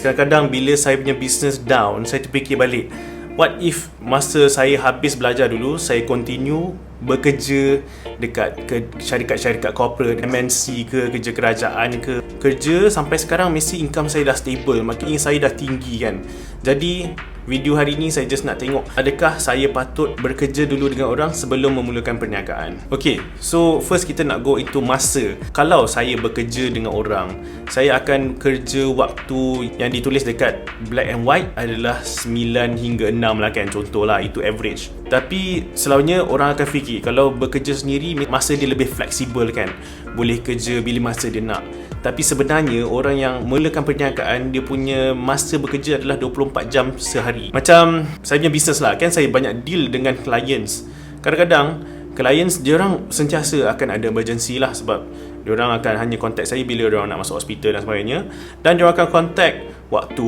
kadang-kadang bila saya punya business down, saya terfikir balik, what if masa saya habis belajar dulu, saya continue bekerja dekat syarikat-syarikat corporate, MNC ke, kerja kerajaan ke, kerja sampai sekarang mesti income saya dah stable, maknanya saya dah tinggi kan. Jadi video hari ni saya just nak tengok, adakah saya patut bekerja dulu dengan orang sebelum memulakan perniagaan. Okay, so first kita nak go into masa. Kalau saya bekerja dengan orang, saya akan kerja waktu yang ditulis dekat black and white adalah 9 hingga 6 lah kan, contohlah, itu average. Tapi selalunya orang akan fikir kalau bekerja sendiri masa dia lebih fleksibel kan, boleh kerja bila masa dia nak. Tapi sebenarnya orang yang mulakan perniagaan, dia punya masa bekerja adalah 24 jam sehari. Macam saya punya business lah kan, saya banyak deal dengan clients. Kadang-kadang clients diorang sentiasa akan ada emergency lah, sebab diorang akan hanya contact saya bila diorang nak masuk hospital dan sebagainya. Dan diorang akan contact waktu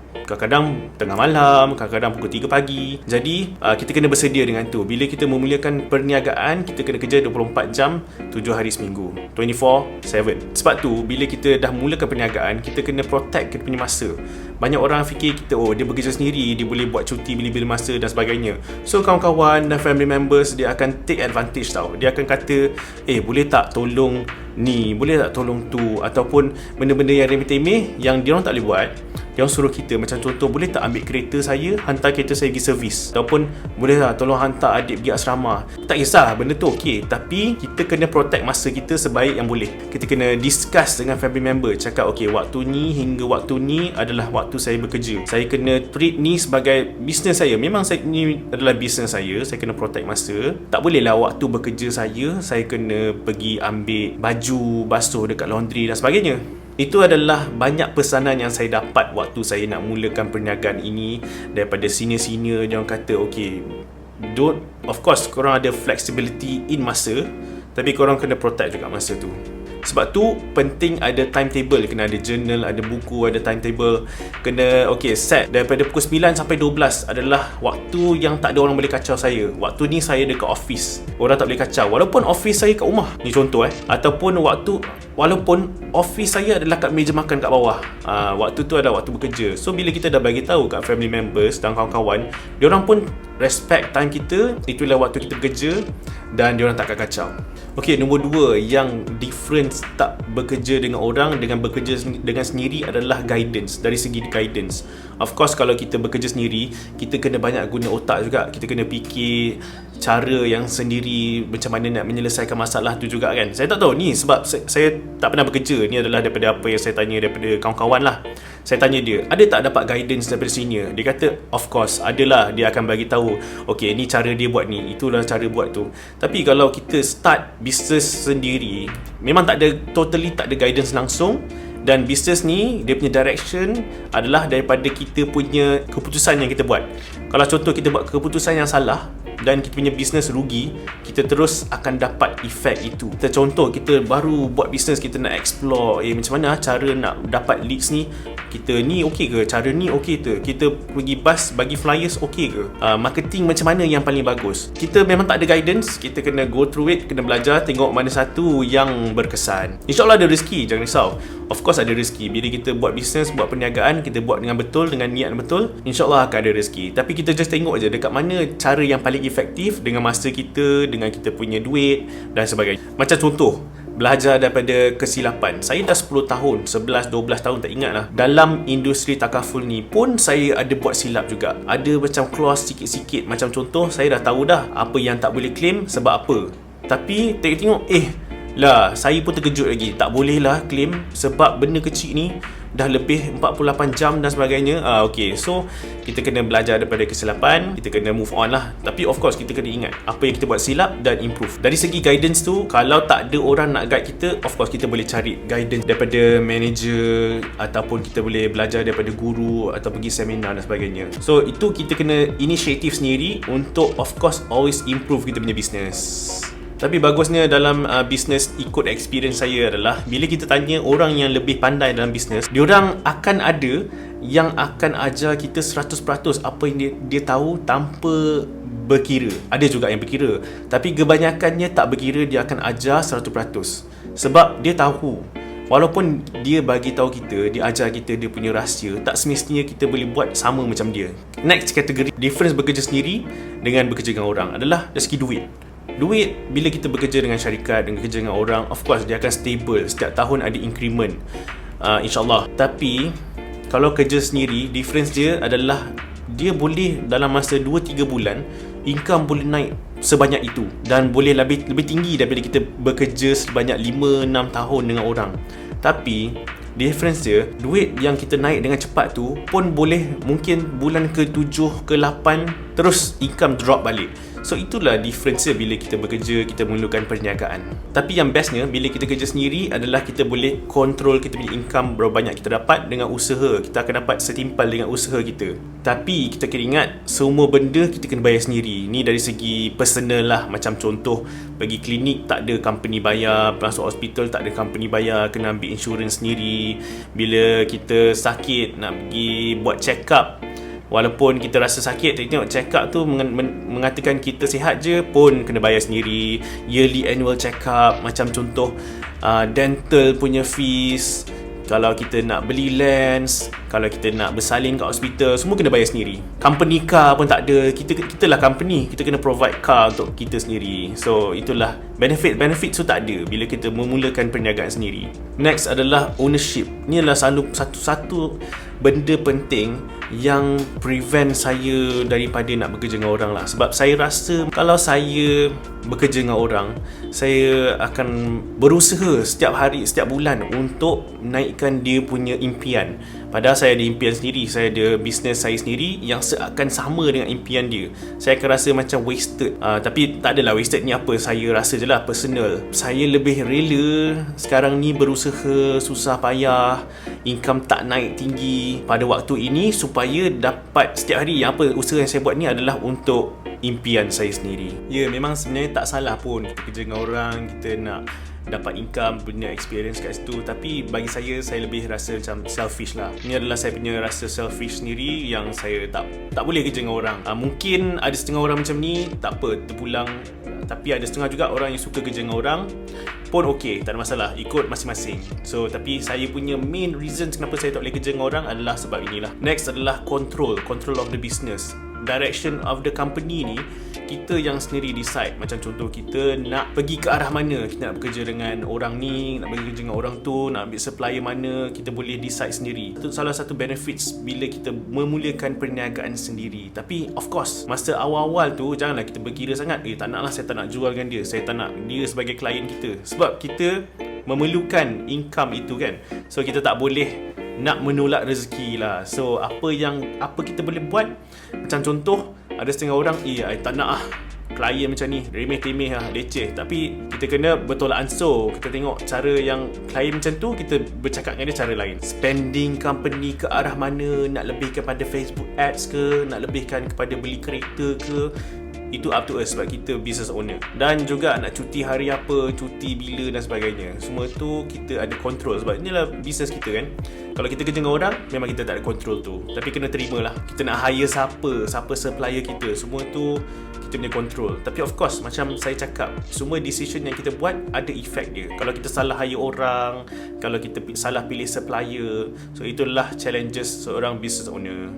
kadang-kadang tengah malam, kadang-kadang pukul 3 pagi. Jadi kita kena bersedia dengan tu. Bila kita memulakan perniagaan, kita kena kerja 24 jam 7 hari seminggu, 24/7. Sebab tu bila kita dah mulakan perniagaan, kita kena protect kita punya masa. Banyak orang fikir kita, oh dia bekerja sendiri, dia boleh buat cuti bila-bila masa dan sebagainya. So kawan-kawan dan family members, dia akan take advantage tau. Dia akan kata, boleh tak tolong ni, boleh tak tolong tu, ataupun benda-benda yang remeh-temeh yang dia orang tak boleh buat, dia orang suruh kita. Macam contoh, boleh tak ambil kereta saya, hantar kereta saya pergi servis, ataupun boleh tak tolong hantar adik pergi asrama. Tak kisah, benda tu okey, tapi kita kena protect masa kita sebaik yang boleh. Kita kena discuss dengan family member, cakap okey, waktu ni hingga waktu ni adalah waktu saya bekerja, saya kena treat ni sebagai bisnes saya. Memang ni adalah bisnes saya kena protect masa. Tak bolehlah waktu bekerja saya kena pergi ambil baju basuh dekat laundry dan sebagainya. Itu adalah banyak pesanan yang saya dapat waktu saya nak mulakan perniagaan ini daripada senior-senior. Dia orang kata, okay, don't, of course korang ada flexibility in masa, tapi korang kena protect juga masa tu. Sebab tu penting ada timetable, kena ada journal, ada buku, ada timetable. Kena set daripada pukul 9 sampai 12 adalah waktu yang tak ada orang boleh kacau saya. Waktu ni saya dekat office, orang tak boleh kacau, walaupun office saya kat rumah. Ni contoh ataupun walaupun office saya adalah kat meja makan kat bawah, waktu tu adalah waktu bekerja. So bila kita dah bagi tahu kat family members dan kawan-kawan, diorang pun respect time kita, itulah waktu kita bekerja, dan diorang tak akan kacau. Okay, nombor 2 yang difference tak bekerja dengan orang dengan bekerja dengan sendiri adalah guidance. Dari segi guidance, of course kalau kita bekerja sendiri, kita kena banyak guna otak juga. Kita kena fikir cara yang sendiri, macam mana nak menyelesaikan masalah tu juga kan. Saya tak tahu ni sebab saya tak pernah bekerja. Ni adalah daripada apa yang saya tanya daripada kawan-kawan lah. Saya tanya dia, ada tak dapat guidance daripada senior? Dia kata, of course, adalah. Dia akan bagi tahu, okay, ni cara dia buat ni, itulah cara buat tu. Tapi kalau kita start bisnes sendiri, memang totally tak ada guidance langsung. Dan bisnes ni, dia punya direction adalah daripada kita punya keputusan yang kita buat. Kalau contoh kita buat keputusan yang salah dan kita punya bisnes rugi, kita terus akan dapat efek itu. Kita contoh, kita baru buat bisnes, kita nak explore macam mana cara nak dapat leads ni, kita ni okey ke, cara ni okey ke, kita pergi bus bagi flyers okey ke, marketing macam mana yang paling bagus. Kita memang tak ada guidance, kita kena go through it, kena belajar, tengok mana satu yang berkesan. InsyaAllah ada rezeki, jangan risau. Of course ada rezeki. Bila kita buat bisnes, buat perniagaan, kita buat dengan betul, dengan niat betul, InsyaAllah akan ada rezeki. Tapi kita just tengok je dekat mana cara yang paling efektif dengan masa kita, dengan kita punya duit dan sebagainya. Macam contoh, belajar daripada kesilapan. Saya dah 10 tahun, 11, 12 tahun tak ingat lah. Dalam industri takaful ni pun saya ada buat silap juga. Ada macam clause sikit-sikit. Macam contoh, saya dah tahu dah apa yang tak boleh claim sebab apa. Tapi tengok-tengok, saya pun terkejut lagi. Tak boleh lah claim sebab benda kecil ni dah lebih 48 jam dan sebagainya. Okay, so kita kena belajar daripada kesilapan, kita kena move on lah. Tapi of course kita kena ingat apa yang kita buat silap dan improve. Dari segi guidance tu, kalau tak ada orang nak guide kita, of course kita boleh cari guidance daripada manager, ataupun kita boleh belajar daripada guru, atau pergi seminar dan sebagainya. So itu kita kena inisiatif sendiri untuk of course always improve kita punya business. Tapi bagusnya dalam bisnes, ikut experience saya adalah, bila kita tanya orang yang lebih pandai dalam bisnes, diorang akan ada yang akan ajar kita 100% apa yang dia tahu tanpa berkira. Ada juga yang berkira, tapi kebanyakannya tak berkira, dia akan ajar 100%. Sebab dia tahu Walaupun dia bagi tahu kita, dia ajar kita dia punya rahsia, tak semestinya kita boleh buat sama macam dia. Next kategori difference bekerja sendiri dengan bekerja dengan orang adalah dari segi duit. Duit, bila kita bekerja dengan syarikat, dengan bekerja dengan orang, of course dia akan stable. Setiap tahun ada increment, InsyaAllah. Tapi kalau kerja sendiri, difference dia adalah dia boleh dalam masa 2-3 bulan income boleh naik sebanyak itu, dan boleh lebih tinggi daripada kita bekerja sebanyak 5-6 tahun dengan orang. Tapi difference dia, duit yang kita naik dengan cepat tu pun boleh mungkin bulan ke-7 ke-8 terus income drop balik. So itulah difference dia bila kita bekerja, kita memerlukan perniagaan. Tapi yang bestnya bila kita kerja sendiri adalah kita boleh control kita punya income berapa banyak kita dapat dengan usaha. Kita akan dapat setimpal dengan usaha kita. Tapi kita kena ingat, semua benda kita kena bayar sendiri. Ni dari segi personal lah. Macam contoh, pergi klinik tak ada company bayar, masuk hospital tak ada company bayar, kena ambil insurans sendiri. Bila kita sakit nak pergi buat check up, walaupun kita rasa sakit, tengok check up tu mengatakan kita sihat je pun kena bayar sendiri. Yearly annual check up, macam contoh dental punya fees, kalau kita nak beli lens, kalau kita nak bersalin kat hospital, semua kena bayar sendiri. Company car pun tak ada. Kita lah company, kita kena provide car untuk kita sendiri. So itulah benefit tu tak ada bila kita memulakan perniagaan sendiri. Next adalah ownership. Ni adalah selalu satu benda penting yang prevent saya daripada nak bekerja dengan orang lah. Sebab saya rasa kalau saya bekerja dengan orang, saya akan berusaha setiap hari, setiap bulan untuk naikkan dia punya impian. Padahal saya ada impian sendiri, saya ada bisnes saya sendiri yang akan sama dengan impian dia. Saya akan rasa macam wasted. Tapi tak adalah wasted ni apa, saya rasa je lah personal. Saya lebih rela sekarang ni berusaha susah payah, income tak naik tinggi pada waktu ini supaya dapat setiap hari yang apa usaha yang saya buat ni adalah untuk impian saya sendiri. Ya, memang sebenarnya tak salah pun kita kerja dengan orang, kita nak dapat income, punya experience kat situ. Tapi bagi saya lebih rasa macam selfish lah. Ini adalah saya punya rasa selfish sendiri yang saya tak boleh kerja dengan orang. Mungkin ada setengah orang macam ni, tak apa, terpulang. Tapi ada setengah juga orang yang suka kerja dengan orang pun okey, tak ada masalah, ikut masing-masing. So, tapi saya punya main reason kenapa saya tak boleh kerja dengan orang adalah sebab inilah. Next adalah control of the business. Direction of the company ni kita yang sendiri decide. Macam contoh, kita nak pergi ke arah mana, kita nak bekerja dengan orang ni, nak bekerja dengan orang tu, nak ambil supplier mana, kita boleh decide sendiri. Itu salah satu benefits bila kita memulakan perniagaan sendiri. Tapi of course, masa awal-awal tu janganlah kita berkira sangat, tak naklah, saya tak nak jual dengan dia, saya tak nak dia sebagai klien kita. Sebab kita memerlukan income itu kan. So kita tak boleh nak menolak rezeki lah. So apa kita boleh buat, macam contoh ada setengah orang, I tak nak klien macam ni, remeh-temeh lah, leceh. Tapi kita kena bertolak ansur. Kita tengok cara yang klien macam tu, kita bercakap dengan dia cara lain. Spending company ke arah mana, nak lebih kepada Facebook ads ke, nak lebihkan kepada beli kereta ke, itu up to us sebab kita business owner. Dan juga nak cuti hari apa, cuti bila dan sebagainya, semua tu kita ada control. Sebab inilah business kita kan. Kalau kita kerja dengan orang, memang kita tak ada control tu. Tapi kena terima lah, kita nak hire siapa supplier kita, semua tu kita punya control. Tapi of course, macam saya cakap, semua decision yang kita buat ada effect dia. Kalau kita salah hire orang, kalau kita salah pilih supplier, so itulah challenges seorang business owner.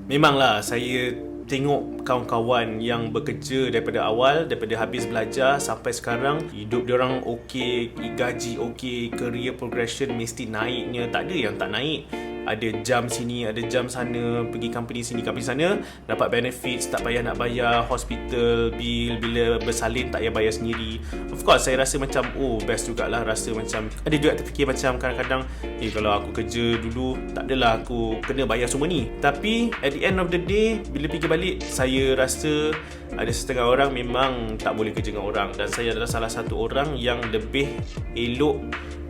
Memanglah saya tengok kawan-kawan yang bekerja daripada awal, daripada habis belajar sampai sekarang, hidup diorang okey, gaji okey, career progression mesti naiknya. Tak ada yang tak naik. Ada jam sini, ada jam sana, pergi company sini, company sana, dapat benefits, tak payah nak bayar hospital bill, bila bersalin tak payah bayar sendiri. Of course, saya rasa macam, best jugalah. Rasa macam, ada juga terfikir macam kadang-kadang, kalau aku kerja dulu, tak adalah aku kena bayar semua ni. Tapi, at the end of the day, bila fikir balik, saya rasa ada setengah orang memang tak boleh kerja dengan orang. Dan saya adalah salah satu orang yang lebih elok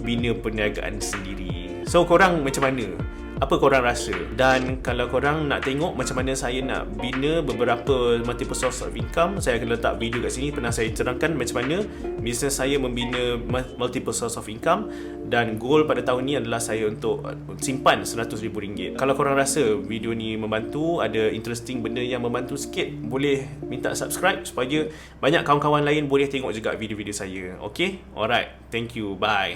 bina perniagaan sendiri. So, korang macam mana? Apa korang rasa? Dan kalau korang nak tengok macam mana saya nak bina beberapa multiple source of income, saya akan letak video kat sini. Pernah saya terangkan macam mana bisnes saya membina multiple source of income. Dan goal pada tahun ni adalah saya untuk simpan RM100,000. Kalau korang rasa video ni membantu, ada interesting benda yang membantu sikit, boleh minta subscribe supaya banyak kawan-kawan lain boleh tengok juga video-video saya. Okay? Alright. Thank you. Bye.